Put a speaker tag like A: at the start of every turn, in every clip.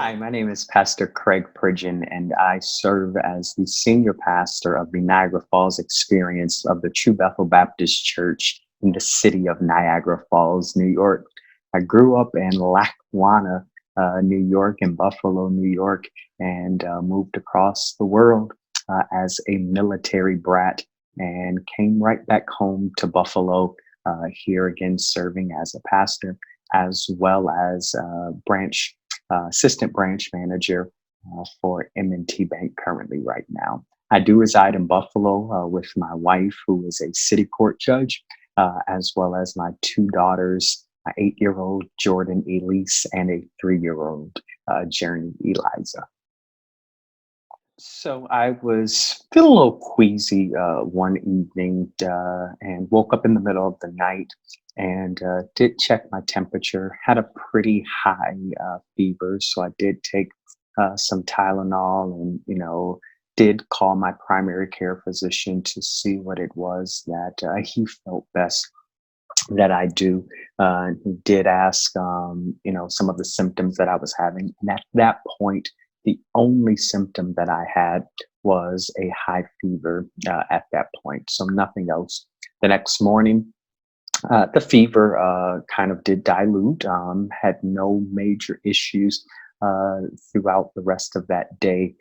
A: Hi, my name is Pastor Craig Pridgen, and I serve as the senior pastor of the Niagara Falls experience of the True Bethel Baptist Church in the city of Niagara Falls, New York. I grew up in Lackawanna, New York, and Buffalo, New York, and moved across the world as a military brat and came right back home to Buffalo, here again serving as a pastor as well as assistant branch manager for M&T Bank currently right now. I do reside in Buffalo with my wife, who is a city court judge, as well as my two daughters, an 8-year-old Jordan Elise and a 3-year-old Journey Eliza. So I was feeling a little queasy one evening and woke up in the middle of the night and did check my temperature. Had a pretty high fever, so I did take some Tylenol and did call my primary care physician to see what it was that he felt best that I do. He did ask, some of the symptoms that I was having. And at that point, the only symptom that I had was a high fever at that point. So nothing else. The next morning, the fever kind of did dilute, had no major issues throughout the rest of that day.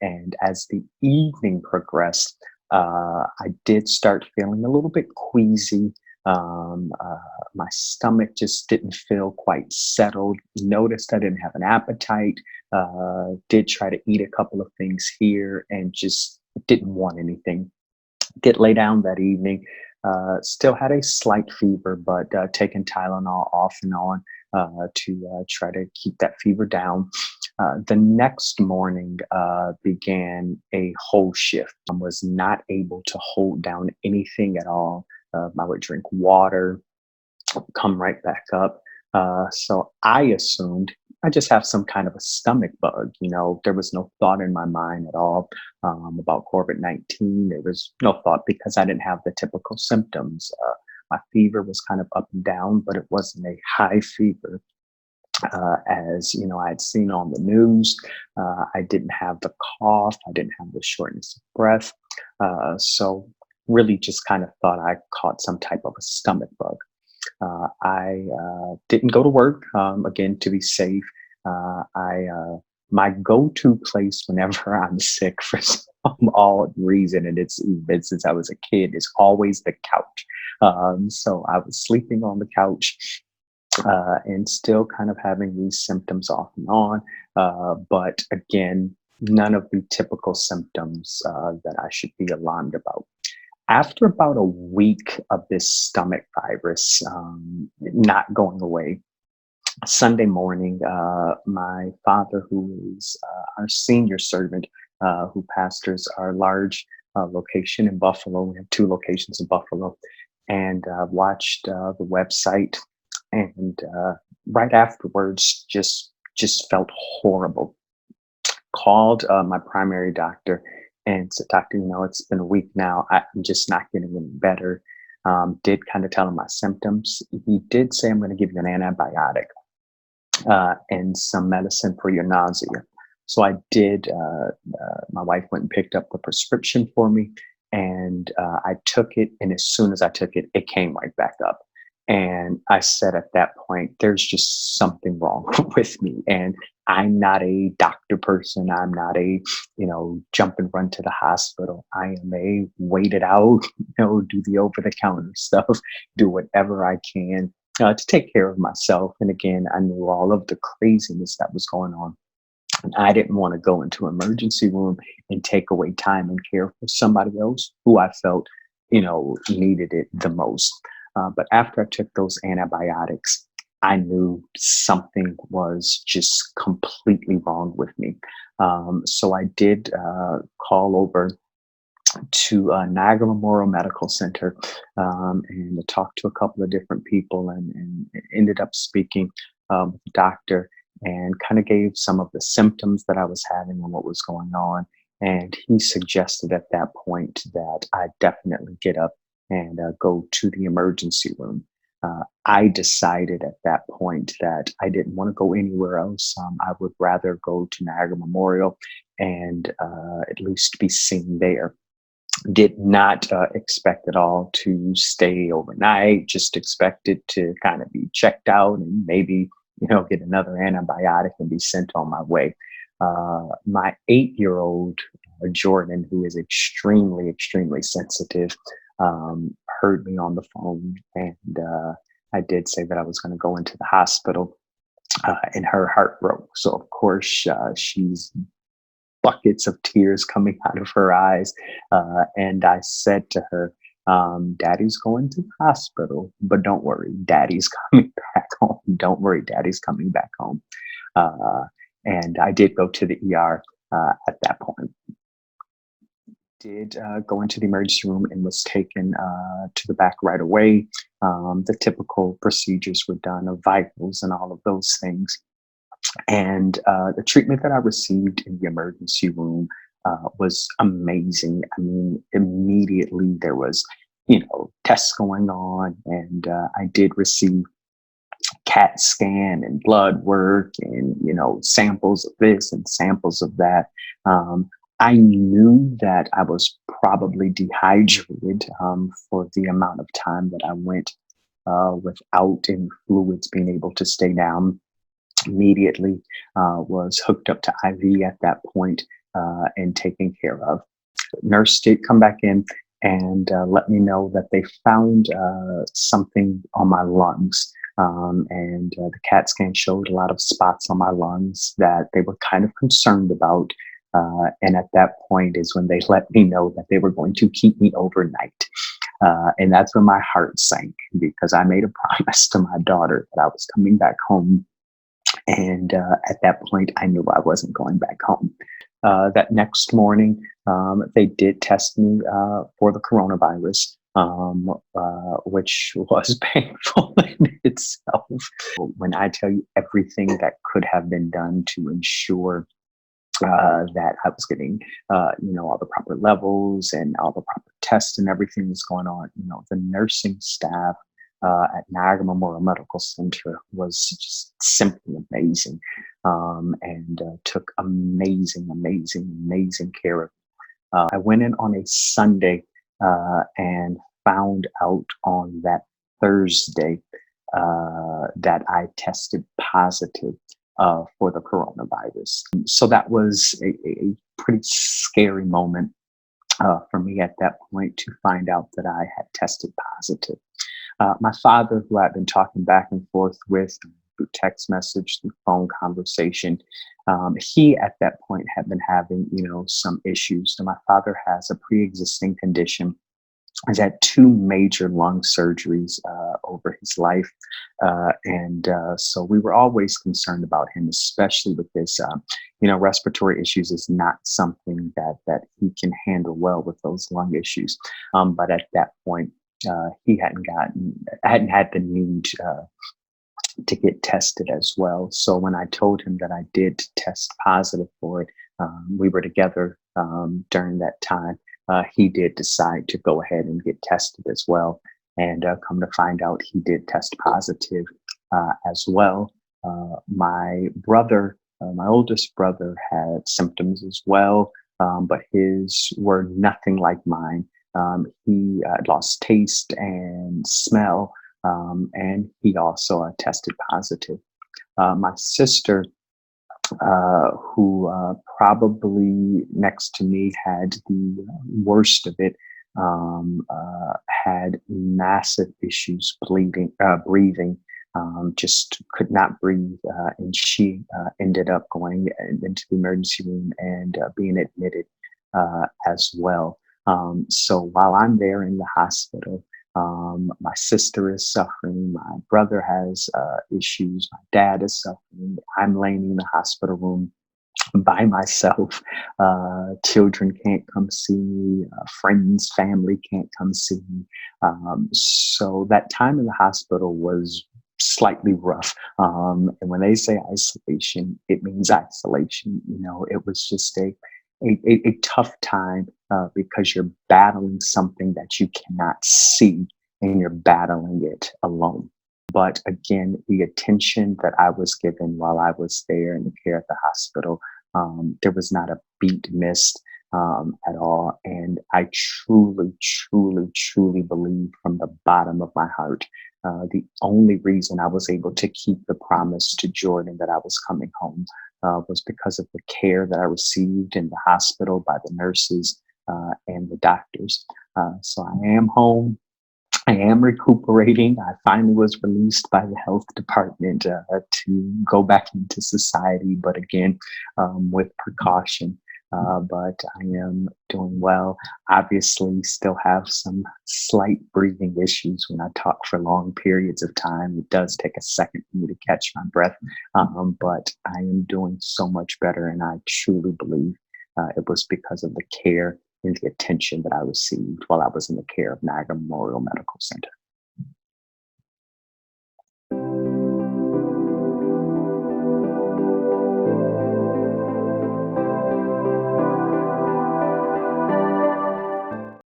A: And as the evening progressed, I did start feeling a little bit queasy. My stomach just didn't feel quite settled. Noticed I didn't have an appetite. Did try to eat a couple of things here and just didn't want anything. Did lay down that evening. Still had a slight fever, but taking Tylenol off and on to try to keep that fever down. The next morning began a whole shift. I was not able to hold down anything at all. I would drink water, come right back up. So I assumed I just have some kind of a stomach bug. There was no thought in my mind at all about COVID-19. There was no thought because I didn't have the typical symptoms. My fever was kind of up and down, but it wasn't a high fever. As I'd seen on the news, I didn't have the cough. I didn't have the shortness of breath. So really just kind of thought I caught some type of a stomach bug. I didn't go to work, again, to be safe. My go-to place whenever I'm sick for some odd reason, and it's been since I was a kid, is always the couch. So I was sleeping on the couch and still kind of having these symptoms off and on. But again, none of the typical symptoms that I should be alarmed about. After about a week of this stomach virus not going away, Sunday morning, my father, who is our senior servant, who pastors our large location in Buffalo, we have 2 locations in Buffalo, and watched the website, and right afterwards, just felt horrible. Called my primary doctor and said, "Doctor, it's been a week now. I'm just not getting any better." Did kind of tell him my symptoms. He did say, "I'm going to give you an antibiotic and some medicine for your nausea." So I did. My wife went and picked up the prescription for me, and I took it. And as soon as I took it, it came right back up. And I said at that point, there's just something wrong with me. And I'm not a doctor person. I'm not a, jump and run to the hospital. I am a wait it out, do the over the counter stuff, do whatever I can to take care of myself. And again, I knew all of the craziness that was going on. And I didn't want to go into emergency room and take away time and care for somebody else who I felt, needed it the most. But after I took those antibiotics, I knew something was just completely wrong with me. So I did call over to Niagara Medical Center and talked to a couple of different people and ended up speaking with the doctor and kind of gave some of the symptoms that I was having and what was going on. And he suggested at that point that I definitely get up and go to the emergency room. I decided at that point that I didn't want to go anywhere else. I would rather go to Niagara Memorial and at least be seen there. Did not expect at all to stay overnight, just expected to kind of be checked out and maybe, get another antibiotic and be sent on my way. My 8-year-old Jordan, who is extremely, extremely sensitive, heard me on the phone, and I did say that I was going to go into the hospital, and her heart broke. So, of course, she's buckets of tears coming out of her eyes. And I said to her, Daddy's going to the hospital, but don't worry, Daddy's coming back home. Don't worry, Daddy's coming back home. And I did go to the ER at that point. Did go into the emergency room and was taken to the back right away. The typical procedures were done of vitals and all of those things. And the treatment that I received in the emergency room was amazing. I mean, immediately there was, tests going on, and I did receive CAT scan and blood work and, samples of this and samples of that. I knew that I was probably dehydrated for the amount of time that I went without any fluids being able to stay down. Immediately was hooked up to IV at that point and taken care of. Nurse did come back in and let me know that they found something on my lungs. And the CAT scan showed a lot of spots on my lungs that they were kind of concerned about. And at that point is when they let me know that they were going to keep me overnight. And that's when my heart sank, because I made a promise to my daughter that I was coming back home. And at that point, I knew I wasn't going back home. That next morning, they did test me for the coronavirus, which was painful in itself. When I tell you everything that could have been done to ensure that I was getting, all the proper levels and all the proper tests and everything was going on, the nursing staff at Niagara Memorial Medical Center was just simply amazing, and took amazing, amazing, amazing care of me. I went in on a Sunday and found out on that Thursday that I tested positive for the coronavirus. So that was a pretty scary moment for me at that point, to find out that I had tested positive. My father, who I'd been talking back and forth with through text message, through phone conversation, he at that point had been having, some issues. So my father has a pre-existing condition. He's had 2 major lung surgeries over his life. And so we were always concerned about him, especially with this, respiratory issues is not something that he can handle well with those lung issues. But at that point, he hadn't had the need to get tested as well. So when I told him that I did test positive for it, we were together during that time. He did decide to go ahead and get tested as well. And come to find out, he did test positive as well. My brother, my oldest brother, had symptoms as well, but his were nothing like mine. He lost taste and smell, and he also tested positive. My sister, who probably next to me had the worst of it, had massive issues breathing, just could not breathe, and she ended up going into the emergency room and being admitted as well. So while I'm there in the hospital, my sister is suffering, my brother has issues, my dad is suffering, I'm laying in the hospital room by myself. Children can't come see me, friends, family can't come see me. So that time in the hospital was slightly rough. And when they say isolation, it means isolation. It was just a tough time because you're battling something that you cannot see. and you're battling it alone. But again, the attention that I was given while I was there in the care at the hospital, there was not a beat missed at all. And I truly, truly, truly believe from the bottom of my heart, the only reason I was able to keep the promise to Jordan that I was coming home was because of the care that I received in the hospital by the nurses and the doctors. So I am home. I am recuperating. I finally was released by the health department to go back into society, but again, with precaution. But I am doing well. Obviously, still have some slight breathing issues when I talk for long periods of time. It does take a second for me to catch my breath, but I am doing so much better, and I truly believe it was because of the care and the attention that I received while I was in the care of Niagara Memorial Medical Center.